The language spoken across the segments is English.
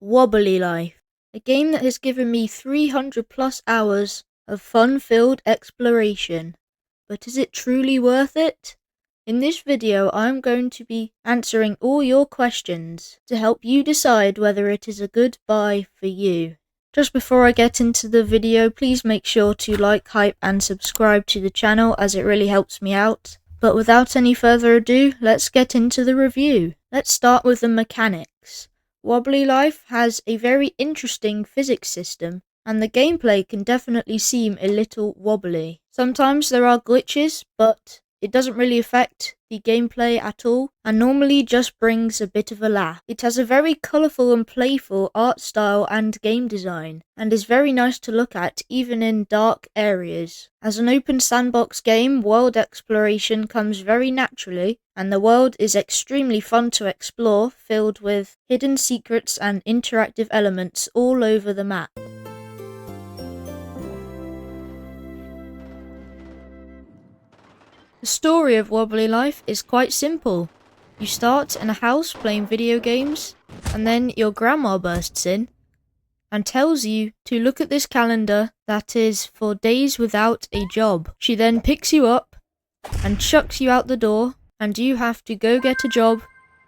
Wobbly Life, a game that has given me 300 plus hours of fun-filled exploration. But is it truly worth it? In this video, I'm going to be answering all your questions to help you decide whether it is a good buy for you. Just before I get into the video, please make sure to like, hype and subscribe to the channel as it really helps me out. But without any further ado, let's get into the review. Let's start with the mechanics. Wobbly Life has a very interesting physics system, and the gameplay can definitely seem a little wobbly. Sometimes there are glitches, but it doesn't really affect the gameplay at all, and normally just brings a bit of a laugh. It has a very colourful and playful art style and game design, and is very nice to look at even in dark areas. As an open sandbox game, world exploration comes very naturally, and the world is extremely fun to explore, filled with hidden secrets and interactive elements all over the map. The story of Wobbly Life is quite simple. You start in a house playing video games, and then your grandma bursts in and tells you to look at this calendar that is for days without a job. She then picks you up and chucks you out the door, and you have to go get a job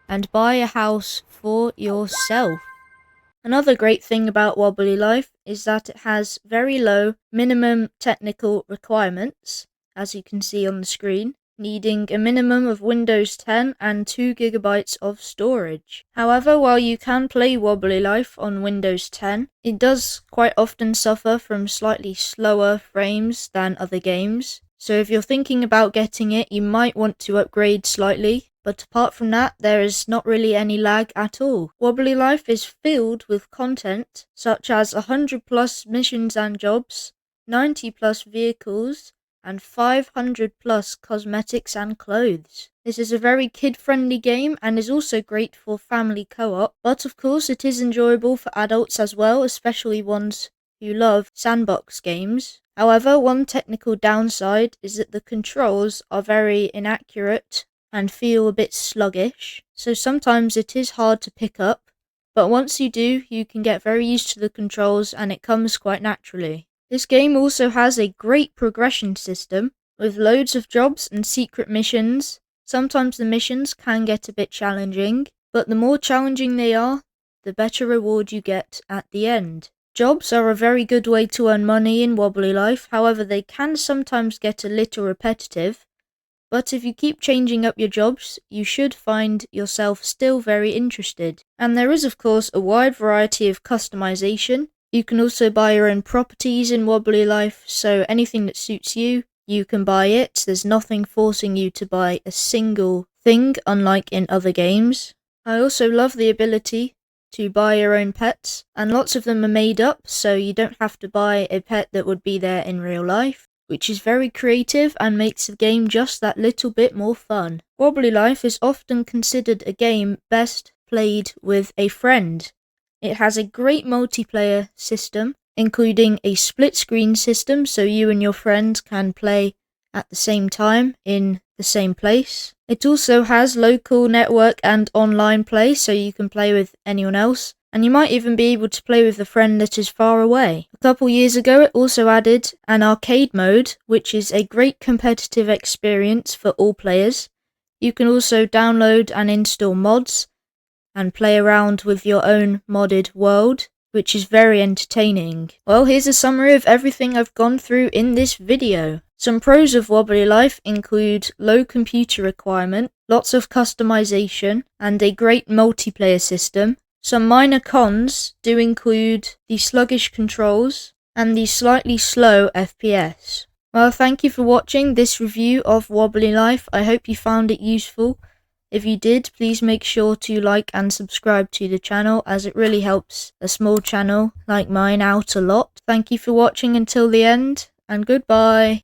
and buy a house for yourself. Another great thing about Wobbly Life is that it has very low minimum technical requirements, as you can see on the screen, needing a minimum of Windows 10 and 2 GB of storage. However, while you can play Wobbly Life on Windows 10, it does quite often suffer from slightly slower frames than other games. So if you're thinking about getting it, you might want to upgrade slightly. But apart from that, there is not really any lag at all. Wobbly Life is filled with content such as 100 plus missions and jobs, 90 plus vehicles, and 500 plus cosmetics and clothes. This is a very kid-friendly game and is also great for family co-op, but of course it is enjoyable for adults as well, especially ones who love sandbox games. However, one technical downside is that the controls are very inaccurate and feel a bit sluggish, so sometimes it is hard to pick up, but once you do, you can get very used to the controls and it comes quite naturally. This game also has a great progression system, with loads of jobs and secret missions. Sometimes the missions can get a bit challenging, but the more challenging they are, the better reward you get at the end. Jobs are a very good way to earn money in Wobbly Life, however they can sometimes get a little repetitive, but if you keep changing up your jobs, you should find yourself still very interested. And there is of course a wide variety of customization. You can also buy your own properties in Wobbly Life, so anything that suits you, you can buy it. There's nothing forcing you to buy a single thing, unlike in other games. I also love the ability to buy your own pets, and lots of them are made up, so you don't have to buy a pet that would be there in real life, which is very creative and makes the game just that little bit more fun. Wobbly Life is often considered a game best played with a friend. It has a great multiplayer system, including a split screen system so you and your friends can play at the same time in the same place. It also has local network and online play so you can play with anyone else, and you might even be able to play with a friend that is far away. A couple years ago it also added an arcade mode, which is a great competitive experience for all players. You can also download and install mods and play around with your own modded world, which is very entertaining. Well, here's a summary of everything I've gone through in this video. Some pros of Wobbly Life include low computer requirement, lots of customization, and a great multiplayer system. Some minor cons do include the sluggish controls and the slightly slow FPS. Well, thank you for watching this review of Wobbly Life. I hope you found it useful. If you did, please make sure to like and subscribe to the channel, as it really helps a small channel like mine out a lot. Thank you for watching until the end, and goodbye.